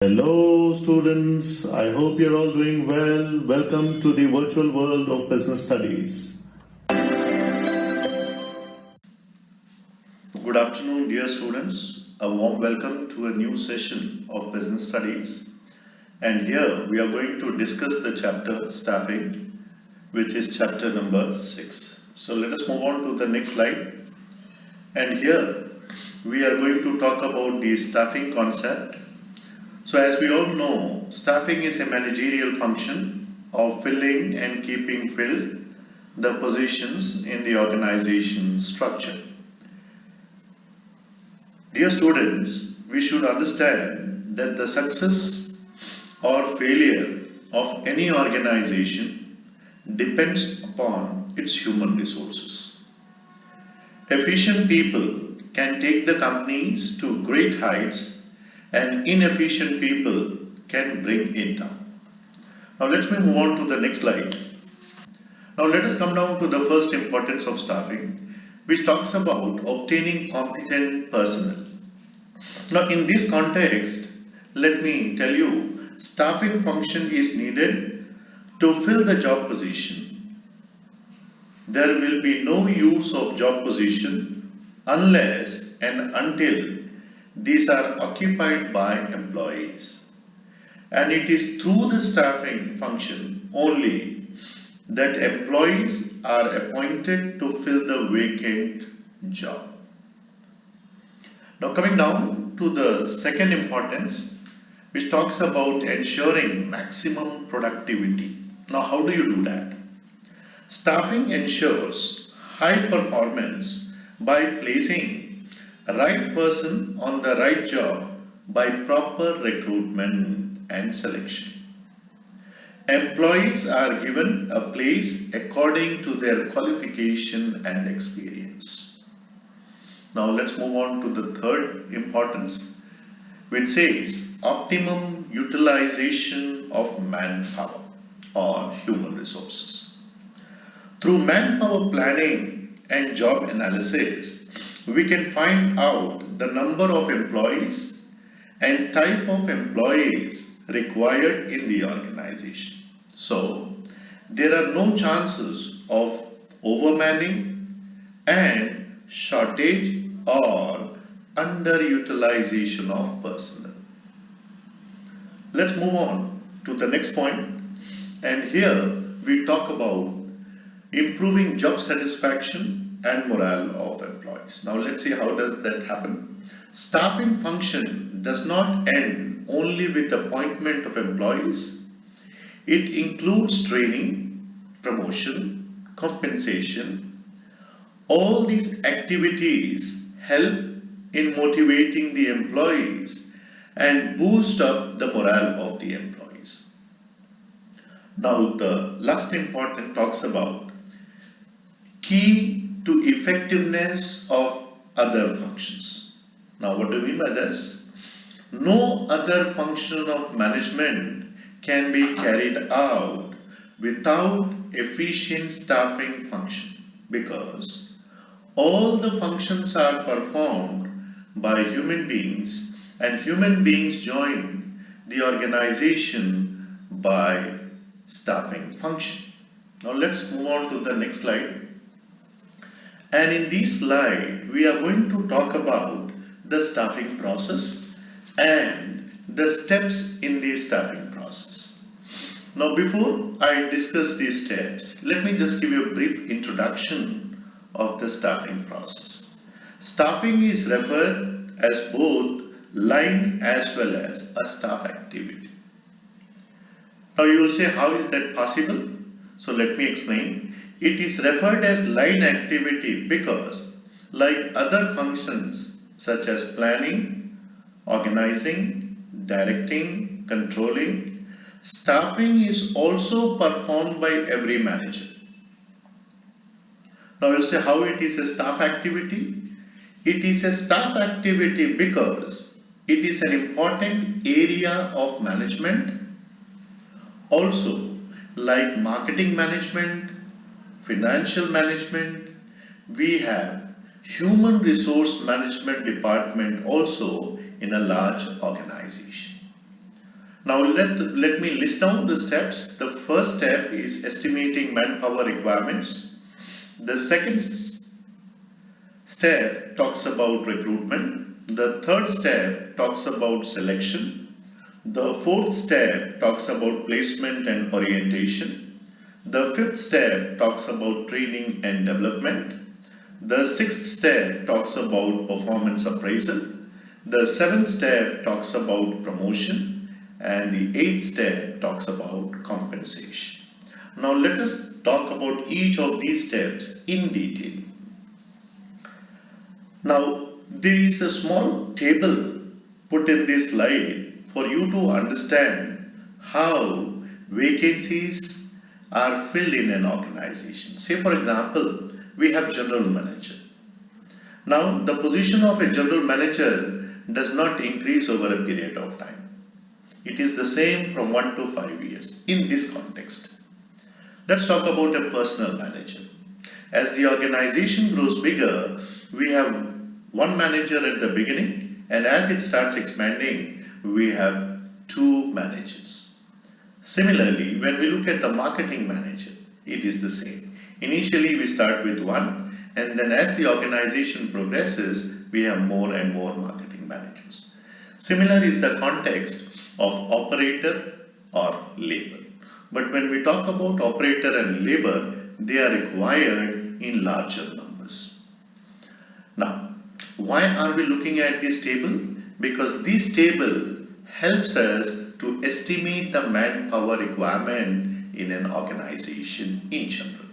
Hello students, I hope you're all doing well. Welcome to the virtual world of business studies. Good afternoon dear students, a warm welcome to a new session of business studies, and here we are going to discuss the chapter staffing, which is chapter number 6. So let us move on to the next slide, and here we are going to talk about the staffing concept. So as we all know, staffing is a managerial function of filling and keeping filled the positions in the organization structure. Dear students, we should understand that the success or failure of any organization depends upon its human resources. Efficient people can take the companies to great heights, and inefficient people can bring it down. Now let me move on to the next slide. Now let us come down to the first importance of staffing, which talks about obtaining competent personnel. Now in this context, let me tell you, staffing function is needed to fill the job position. There will be no use of job position unless and until these are occupied by employees, and it is through the staffing function only that employees are appointed to fill the vacant job. Now coming down to the second importance, which talks about ensuring maximum productivity. Now how do you do that? Staffing ensures high performance by placing right person on the right job by proper recruitment and selection. Employees are given a place according to their qualification and experience. Now let's move on to the third importance, which says optimum utilization of manpower or human resources. Through manpower planning and job analysis, we can find out the number of employees and type of employees required in the organization. So, there are no chances of overmanning and shortage or underutilization of personnel. Let's move on to the next point, and here we talk about improving job satisfaction and morale of employees. Now let's see how does that happen. Staffing function does not end only with appointment of employees. It includes training, promotion, compensation. All these activities help in motivating the employees and boost up the morale of the employees. Now the last important talks about key to effectiveness of other functions. Now what do we mean by this? No other function of management can be carried out without efficient staffing function, because all the functions are performed by human beings, and human beings join the organization by staffing function. Now let's move on to the next slide. And in this slide, we are going to talk about the staffing process and the steps in the staffing process. Now, before I discuss these steps, let me just give you a brief introduction of the staffing process. Staffing is referred as both line as well as a staff activity. Now, you will say, how is that possible? So, let me explain. It is referred as line activity because, like other functions such as planning, organizing, directing, controlling, staffing is also performed by every manager. Now you'll say, how it is a staff activity? It is a staff activity because it is an important area of management. Also, like marketing management, financial management, we have human resource management department also in a large organization. Now let me list down the steps. The first step is estimating manpower requirements. The second step talks about recruitment. The third step talks about selection. The fourth step talks about placement and orientation. The fifth step talks about training and development. The sixth step talks about performance appraisal. The seventh step talks about promotion. And the eighth step talks about compensation. Now let us talk about each of these steps in detail. Now there is a small table put in this slide for you to understand how vacancies are filled in an organization. Say for example, we have general manager. Now the position of a general manager does not increase over a period of time. It is the same from 1 to 5 years in this context. Let's talk about a personal manager. As the organization grows bigger, we have one manager at the beginning, and as it starts expanding, we have two managers. Similarly, when we look at the marketing manager, it is the same. Initially, we start with one, and then as the organization progresses, we have more and more marketing managers. Similar is the context of operator or labor. But when we talk about operator and labor, they are required in larger numbers. Now, why are we looking at this table? Because this table helps us to estimate the manpower requirement in an organization in general.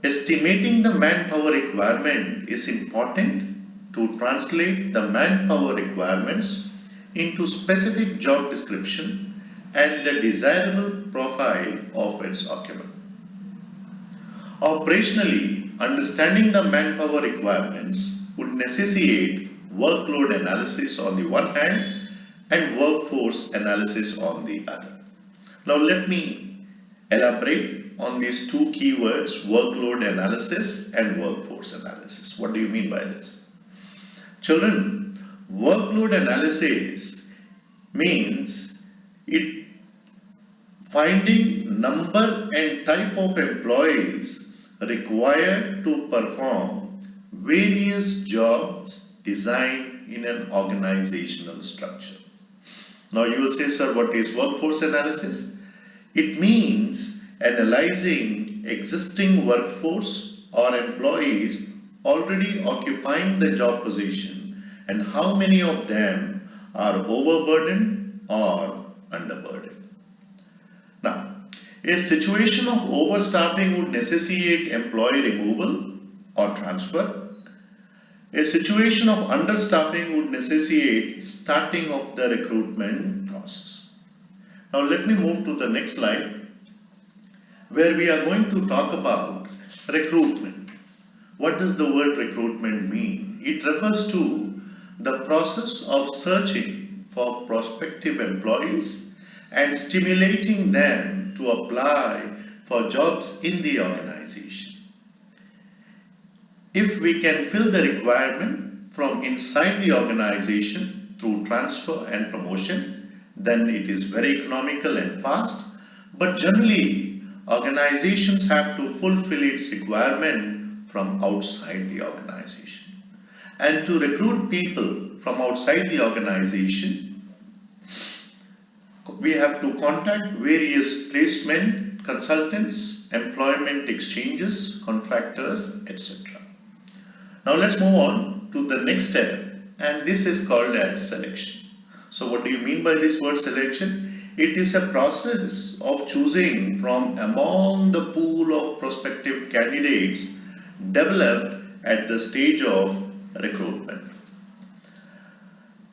Estimating the manpower requirement is important to translate the manpower requirements into specific job description and the desirable profile of its occupant. Operationally, understanding the manpower requirements would necessitate workload analysis on the one hand and workforce analysis on the other. Now let me elaborate on these two keywords, workload analysis and workforce analysis. What do you mean by this? Children, workload analysis means it finding number and type of employees required to perform various jobs designed in an organizational structure. Now you will say, sir, what is workforce analysis? It means analyzing existing workforce or employees already occupying the job position and how many of them are overburdened or underburdened. Now, a situation of overstaffing would necessitate employee removal or transfer. A situation of understaffing would necessitate starting of the recruitment process. Now let me move to the next slide where we are going to talk about recruitment. What does the word recruitment mean? It refers to the process of searching for prospective employees and stimulating them to apply for jobs in the organization. If we can fill the requirement from inside the organization through transfer and promotion, then it is very economical and fast. But generally, organizations have to fulfill its requirement from outside the organization. And to recruit people from outside the organization, we have to contact various placement consultants, employment exchanges, contractors, etc. Now let's move on to the next step, and this is called as selection. So what do you mean by this word selection? It is a process of choosing from among the pool of prospective candidates developed at the stage of recruitment.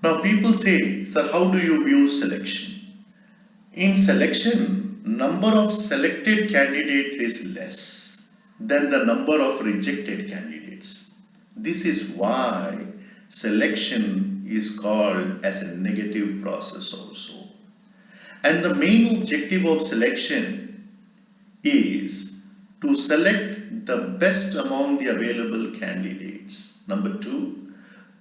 Now people say, sir, how do you view selection? In selection, number of selected candidates is less than the number of rejected candidates. This is why selection is called as a negative process also. And the main objective of selection is to select the best among the available candidates. Number two,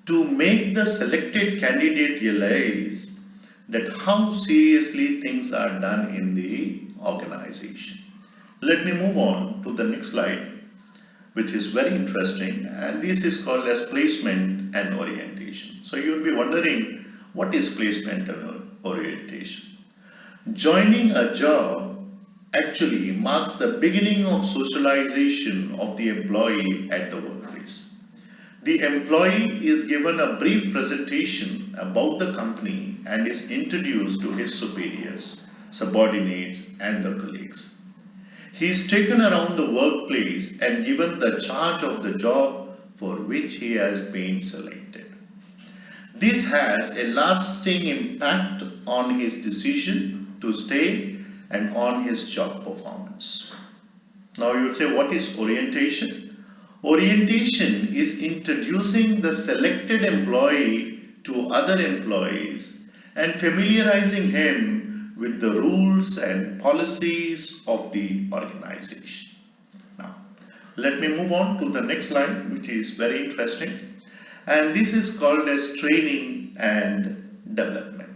to make the selected candidate realize that how seriously things are done in the organization. Let me move on to the next slide, which is very interesting, and this is called as placement and orientation. So you'll be wondering, what is placement and orientation? Joining a job actually marks the beginning of socialization of the employee at the workplace. The employee is given a brief presentation about the company and is introduced to his superiors, subordinates, and the colleagues. He is taken around the workplace and given the charge of the job for which he has been selected. This has a lasting impact on his decision to stay and on his job performance. Now you would say, what is orientation? Orientation is introducing the selected employee to other employees and familiarizing him with the rules and policies of the organization. Now, let me move on to the next slide, which is very interesting. And this is called as training and development.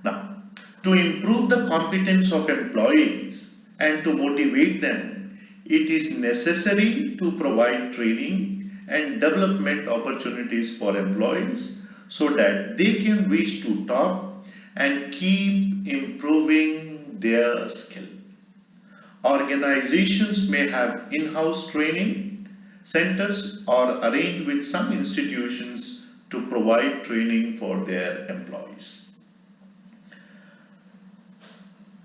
Now, to improve the competence of employees and to motivate them, it is necessary to provide training and development opportunities for employees so that they can reach to top and keep improving their skill. Organizations may have in-house training centers or arrange with some institutions to provide training for their employees.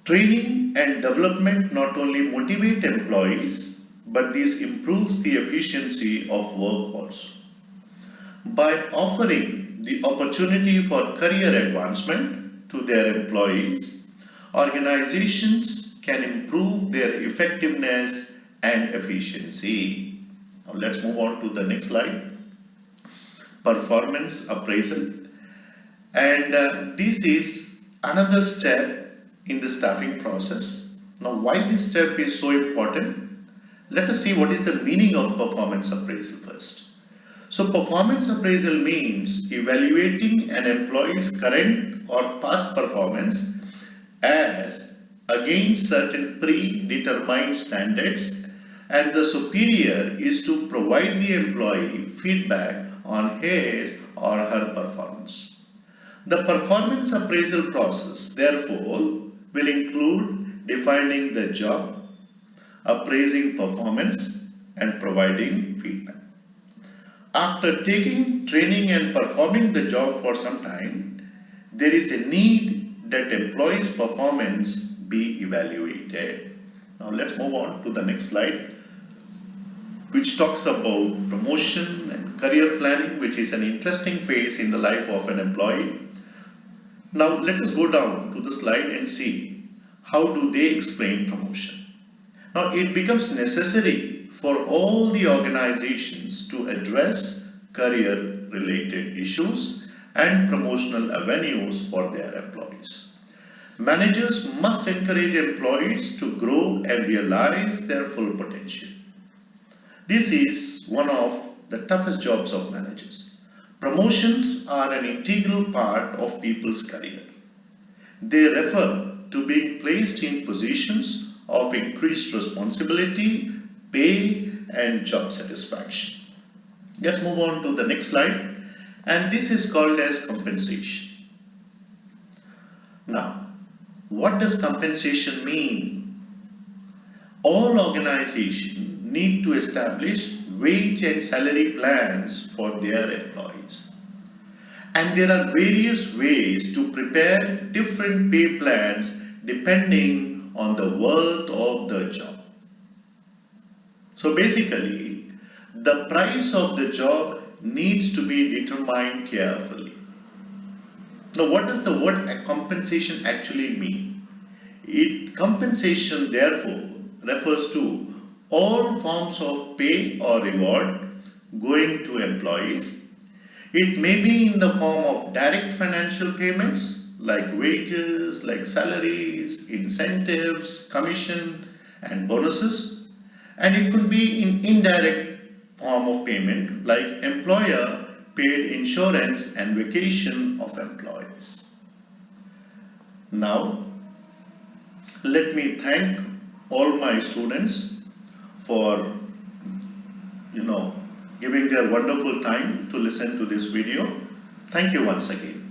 Training and development not only motivate employees, but this improves the efficiency of work also. By offering the opportunity for career advancement to their employees, organizations can improve their effectiveness and efficiency. Now let's move on to the next slide. Performance appraisal. And this is another step in the staffing process. Now, why this step is so important? Let us see what is the meaning of performance appraisal first. So, performance appraisal means evaluating an employee's current or past performance as against certain predetermined standards, and the superior is to provide the employee feedback on his or her performance. The performance appraisal process, therefore, will include defining the job, appraising performance, and providing feedback. After taking training and performing the job for some time, there is a need that employees' performance be evaluated. Now let's move on to the next slide, which talks about promotion and career planning, which is an interesting phase in the life of an employee. Now let us go down to the slide and see how do they explain promotion. Now it becomes necessary for all the organizations to address career related issues and promotional avenues for their employees. Managers must encourage employees to grow and realize their full potential. This is one of the toughest jobs of managers. Promotions are an integral part of people's career. They refer to being placed in positions of increased responsibility, pay, and job satisfaction. Let's move on to the next slide, and this is called as compensation. Now, what does compensation mean? All organizations need to establish wage and salary plans for their employees. And there are various ways to prepare different pay plans depending on the worth of the job. So basically, the price of the job needs to be determined carefully. Now, what does the word compensation actually mean? Compensation, therefore, refers to all forms of pay or reward going to employees. It may be in the form of direct financial payments like wages, like salaries, incentives, commission, and bonuses. And it could be in indirect form of payment like employer paid insurance and vacation of employees. Now, let me thank all my students for giving their wonderful time to listen to this video. Thank you once again.